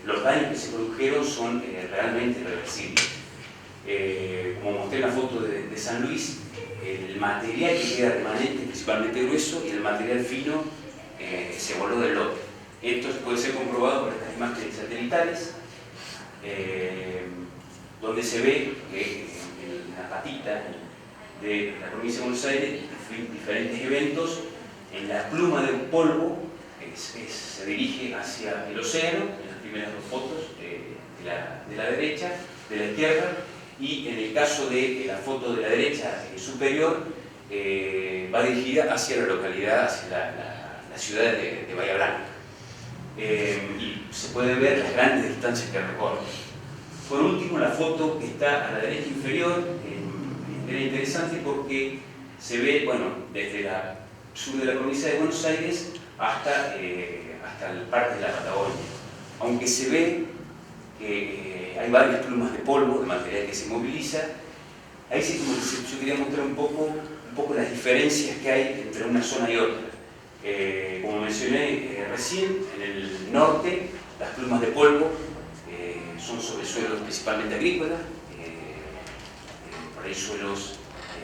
B: los daños que se produjeron son realmente irreversibles. Como mostré en la foto de San Luis, el material que queda remanente, principalmente grueso, y el material fino se voló del lote. Esto puede ser comprobado por estas imágenes satelitales, donde se ve que en la patita de la provincia de Buenos Aires, diferentes eventos, en la pluma de polvo se dirige hacia el océano, en las primeras dos fotos de la derecha, de la izquierda, y en el caso de la foto de la derecha superior, va dirigida hacia la localidad, hacia la ciudad de Bahía Blanca. Y se puede ver las grandes distancias que recorre. Por último, la foto que está a la derecha inferior era interesante porque se ve, bueno, desde el sur de la provincia de Buenos Aires hasta el parte de la Patagonia. Aunque se ve que hay varias plumas de polvo, de material que se moviliza, ahí sí como que yo quería mostrar un poco las diferencias que hay entre una zona y otra. Como mencioné recién, en el norte las plumas de polvo son sobre suelos principalmente agrícolas, por ahí suelos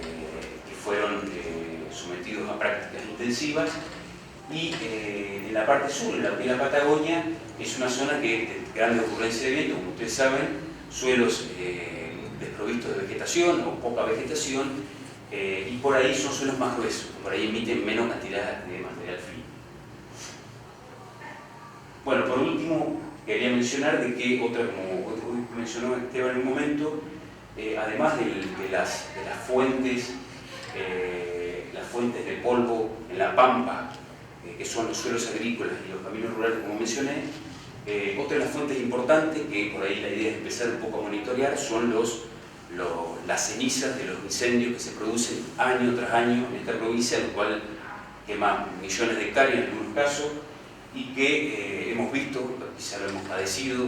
B: que fueron sometidos a prácticas intensivas, y en la parte sur, en la que es la Patagonia, es una zona que de grande ocurrencia de viento, como ustedes saben, suelos desprovistos de vegetación o poca vegetación, y por ahí son suelos más gruesos, por ahí emiten menos cantidad de material fino. Bueno, por último, quería mencionar de que como mencionó Esteban en un momento, además de las fuentes de polvo en la pampa, que son los suelos agrícolas y los caminos rurales, como mencioné, otra de las fuentes importantes, que por ahí la idea es empezar un poco a monitorear, son las cenizas de los incendios que se producen año tras año en esta provincia, lo cual quema millones de hectáreas en algunos casos, y que hemos visto, quizá lo hemos padecido,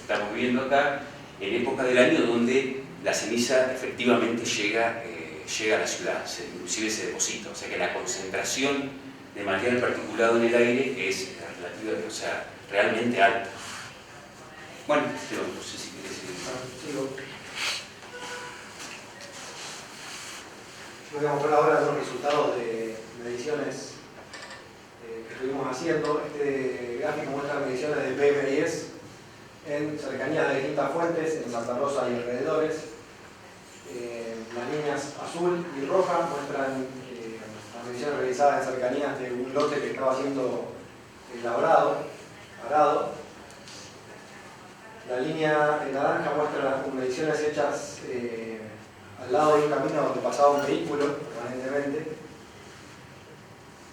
B: estamos viviendo acá, en época del año donde la ceniza efectivamente llega a la ciudad, inclusive se deposita, o sea que la concentración de material particulado en el aire es relativa, o sea, realmente alta. Bueno, no sé si querés seguir.
A: Voy a mostrar ahora algunos resultados de mediciones que estuvimos haciendo. Este gráfico muestra mediciones de PM10 en cercanías de distintas fuentes, en Santa Rosa y alrededores. Las líneas azul y roja muestran las mediciones realizadas en cercanías de un lote que estaba siendo elaborado, arado. La línea en naranja muestra las mediciones hechas al lado de un camino donde pasaba un vehículo permanentemente.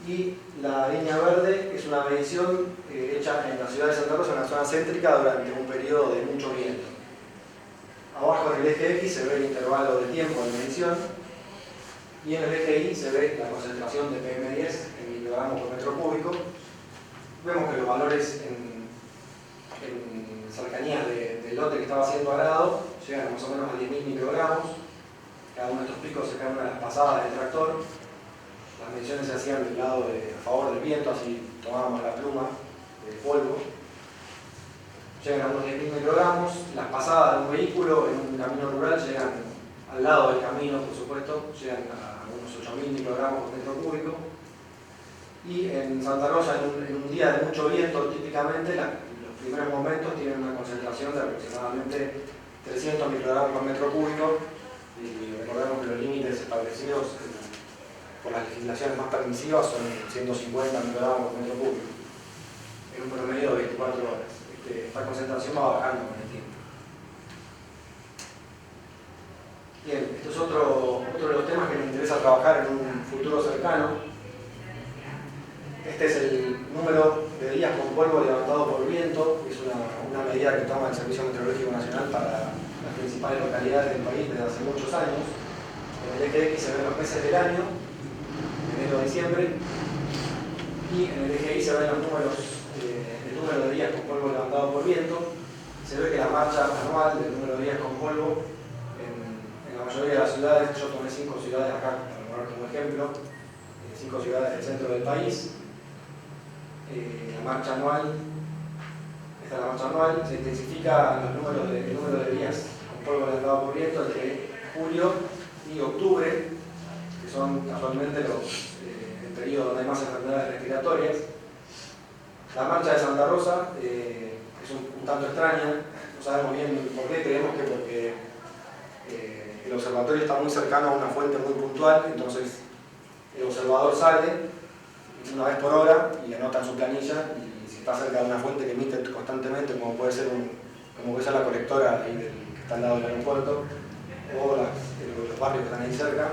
A: Y la línea verde es una medición hecha en la ciudad de Santa Rosa, en la zona céntrica, durante un periodo de mucho viento. Abajo en el eje X se ve el intervalo de tiempo de medición y en el eje Y se ve la concentración de PM10 en microgramos por metro cúbico. Vemos que los valores en cercanías del lote que estaba siendo arado llegan más o menos a 10.000 microgramos. Cada uno de estos picos se cae en una de las pasadas del tractor. Las mediciones se hacían del lado a favor del viento, así tomábamos la pluma de polvo. Llegan a unos 10.000 microgramos. Las pasadas de un vehículo en un camino rural llegan al lado del camino, por supuesto, llegan a unos 8.000 microgramos por metro cúbico. Y en Santa Rosa, en un día de mucho viento, típicamente los primeros momentos tienen una concentración de aproximadamente 300 microgramos por metro cúbico. Y recordemos que los límites establecidos por las legislaciones más permisivas son 150 microgramos por metro cúbico en un promedio de 24 horas. Esta concentración va bajando con el tiempo. Bien, esto es otro de los temas que me interesa trabajar en un futuro cercano. Este es el número de días con polvo levantado por viento, que es una medida que toma el Servicio Meteorológico Nacional para las principales localidades del país desde hace muchos años. En el eje X se ven los meses del año, enero a diciembre, y en el eje Y se ven los números, el número de días con polvo levantado por viento. Se ve que la marcha anual del número de días con polvo en la mayoría de las ciudades, yo tomé 5 ciudades acá para poner como ejemplo, 5 ciudades del centro del país. La marcha anual, esta es la marcha anual, se intensifica el número de días con polvo levantado por viento entre julio y octubre, que son casualmente el periodo donde hay más enfermedades respiratorias. La marcha de Santa Rosa es un tanto extraña, no sabemos bien por qué, creemos que porque el observatorio está muy cercano a una fuente muy puntual, entonces el observador sale una vez por hora y anota en su planilla, y si está cerca de una fuente que emite constantemente, como puede ser la colectora ahí que está al lado del aeropuerto, o los barrios que están ahí cerca,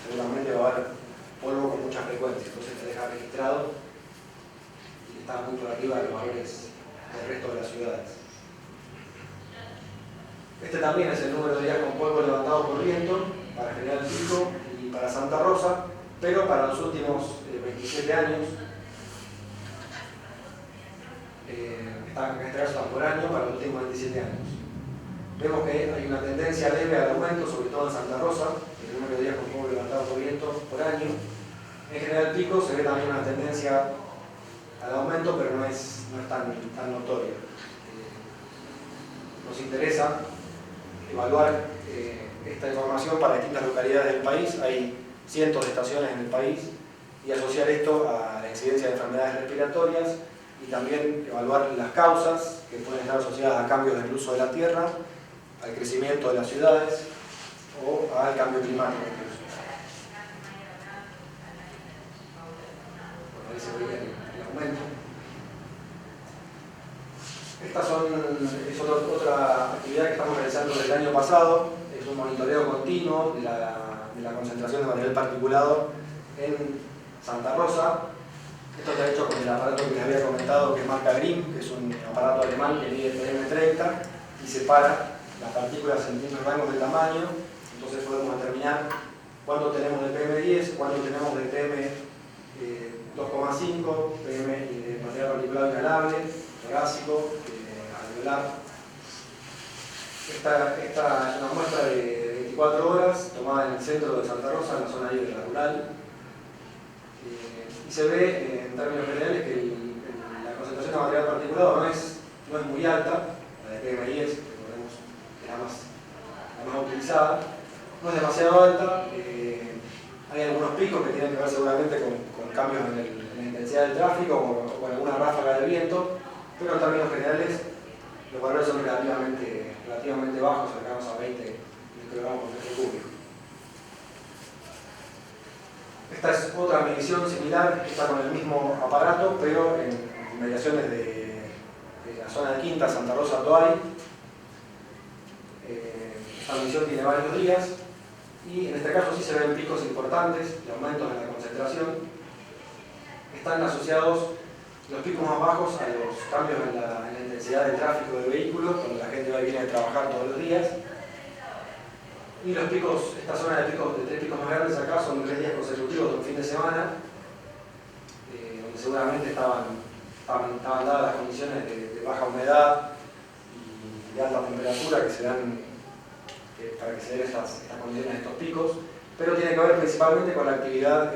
A: seguramente va a haber polvo con mucha frecuencia, entonces se deja registrado y está muy por arriba de los valores del resto de las ciudades. Este también es el número de días con polvo levantado por viento para General Pico y para Santa Rosa, pero para los últimos 27 años. En este caso está por año, para los últimos 27 años. Vemos que hay una tendencia leve al aumento, sobre todo en Santa Rosa, el número de días con polvo levantado por viento por año. En General Pico se ve también una tendencia al aumento, pero no es tan notoria. Nos interesa evaluar esta información para distintas localidades del país. Hay cientos de estaciones en el país, y asociar esto a la incidencia de enfermedades respiratorias y también evaluar las causas que pueden estar asociadas a cambios en el uso de la tierra, al crecimiento de las ciudades o al cambio climático incluso. Por ahí se ve el aumento. Esta es otra actividad que estamos realizando desde el año pasado, es un monitoreo continuo de la concentración de material particulado en Santa Rosa. Esto está hecho con el aparato que les había comentado, que es marca Grimm, que es un aparato alemán que mide PM30 y separa las partículas en distintos rangos de tamaño. Entonces podemos determinar cuánto tenemos de PM10, cuánto tenemos de PM2,5, PM de material particulado inhalable, torácico, alveolar. Esta es una muestra de 24 horas tomada en el centro de Santa Rosa, en la zona hídrica rural. Y se ve en términos generales que la concentración de material particulado no es muy alta, la de PM10, recordemos que es la más utilizada, no es demasiado alta, Hay algunos picos que tienen que ver seguramente con cambios en la intensidad del tráfico o con alguna ráfaga de viento, pero en términos generales los valores son relativamente bajos, cercanos a 20 microgramos por metro cúbico. Esta es otra medición similar, está con el mismo aparato, pero en mediaciones de la zona de Quinta, Santa Rosa, Toay. Esta medición tiene varios días y en este caso sí se ven picos importantes de aumentos en la concentración. Están asociados los picos más bajos a los cambios en la intensidad del tráfico de vehículos, cuando la gente va y viene a trabajar todos los días. Y los picos, esta zona de 3 picos más grandes acá son 3 días consecutivos de un fin de semana, donde seguramente estaban dadas las condiciones de baja humedad y de alta temperatura que se dan para que se den estas condiciones, estos picos, pero tiene que ver principalmente con la actividad,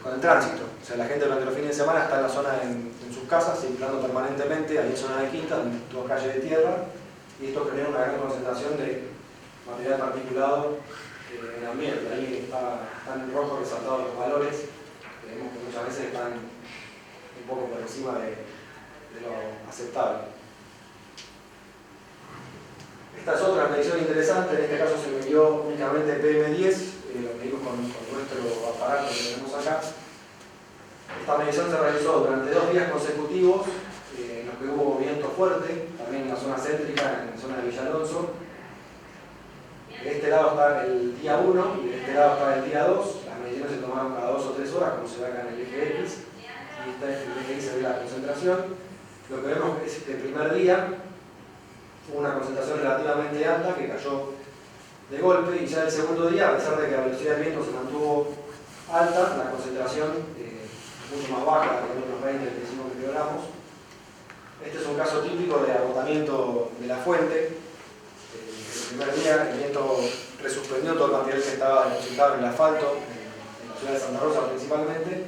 A: con el tránsito. O sea, la gente durante los fines de semana está en la zona en sus casas, circulando permanentemente, ahí en zona de Quinta, en toda calle de tierra, y esto genera una gran concentración de material particulado en el ambiente. Ahí están en rojo resaltados los valores, que vemos que muchas veces están un poco por encima de lo aceptable. Esta es otra medición interesante, en este caso se midió únicamente PM10, lo medimos con nuestro aparato que tenemos acá. Esta medición se realizó durante 2 días consecutivos, en los que hubo viento fuerte, también en la zona céntrica, en la zona de Villa Alonso. De este lado está el día 1 y de este lado está el día 2. Las mediciones se tomaron cada 2 o 3 horas, como se ve acá en el eje X. Y en el eje Y se ve la concentración. Lo que vemos es que el primer día hubo una concentración relativamente alta que cayó de golpe, y ya el segundo día, a pesar de que la velocidad del viento se mantuvo alta, la concentración mucho más baja, de unos 20-25 microgramos. Este es un caso típico de agotamiento de la fuente. El primer día el viento resuspendió todo el material que estaba depositado en el asfalto, en la ciudad de Santa Rosa principalmente,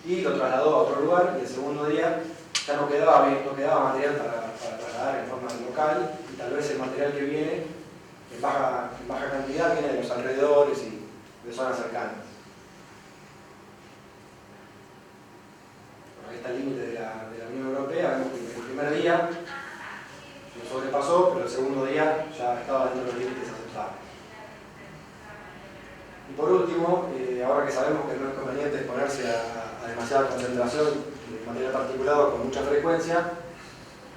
A: y lo trasladó a otro lugar, y el segundo día ya no quedaba material para trasladar en forma local, y tal vez el material que viene en baja cantidad viene de los alrededores y de zonas cercanas. Bueno, ahí está el límite de la Unión Europea. Vemos que el primer día lo sobrepasó, pero el segundo día ya estaba dentro de los límites aceptables. Y por último, ahora que sabemos que no es conveniente exponerse a demasiada concentración de material particulado con mucha frecuencia,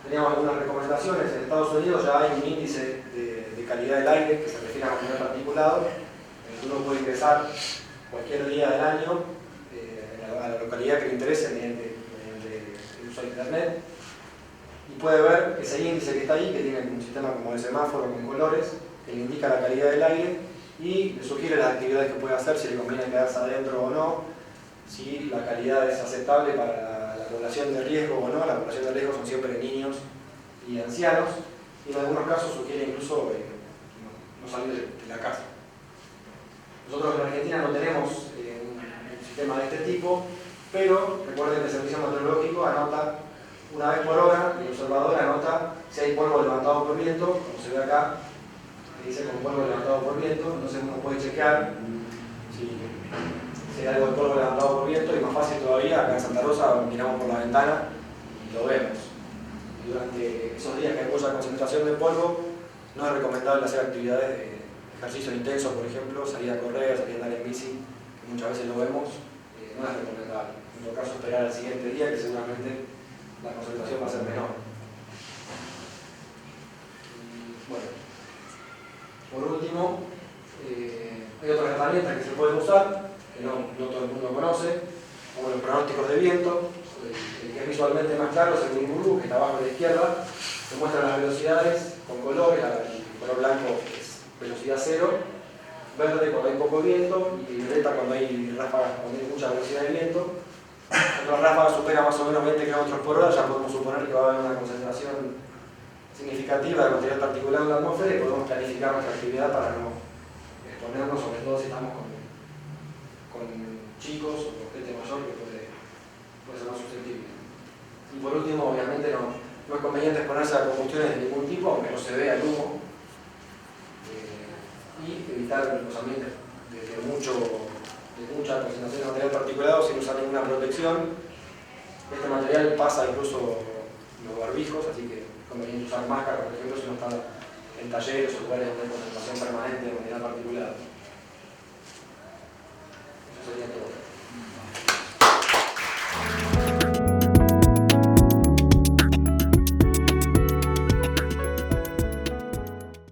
A: teníamos algunas recomendaciones. En Estados Unidos ya hay un índice de calidad del aire que se refiere a material particulado, en el que uno puede ingresar cualquier día del año a la localidad que le interese mediante el uso de internet, y puede ver ese índice que está ahí, que tiene un sistema como de semáforo con colores, que le indica la calidad del aire y le sugiere las actividades que puede hacer, si le conviene quedarse adentro o no, si la calidad es aceptable para la población de riesgo o no. La población de riesgo son siempre niños y ancianos, y en algunos casos sugiere incluso no salir de la casa. Nosotros en Argentina no tenemos un sistema de este tipo, pero recuerden que el Servicio Meteorológico anota una vez por hora, el observador anota si hay polvo levantado por viento, como se ve acá, que dice con polvo levantado por viento. Entonces uno puede chequear si hay algo de polvo levantado por viento, y más fácil todavía, acá en Santa Rosa miramos por la ventana y lo vemos. Y durante esos días que hay mucha concentración de polvo, no es recomendable hacer actividades de ejercicio intenso, por ejemplo, salir a correr, salir a andar en bici, que muchas veces lo vemos, no es recomendable. En todo caso, esperar al siguiente día, que seguramente la concentración va a ser menor. Bueno, por último, hay otras herramientas que se pueden usar, que no todo el mundo conoce, como los pronósticos de viento. El que es visualmente más claro es el Winburu, que está abajo a la izquierda, que muestra las velocidades con colores. El color blanco es velocidad 0, verde cuando hay poco viento, y violeta cuando hay ráfagas, cuando hay mucha velocidad de viento. Cuando la ráfaga supera más o menos 20 km por hora, ya podemos suponer que va a haber una concentración significativa de material particulado en la atmósfera, y podemos planificar nuestra actividad para no exponernos, sobre todo si estamos con chicos o con gente mayor que puede ser más susceptible. Y por último, obviamente no es conveniente exponerse a combustiones de ningún tipo, aunque no se vea el humo, y evitar los ambientes mucha presentación de material particulado sin usar ninguna protección. Este material pasa incluso los barbijos, así que es conveniente usar máscara, por ejemplo, si uno está en talleres o lugares donde hay concentración permanente de material particulado.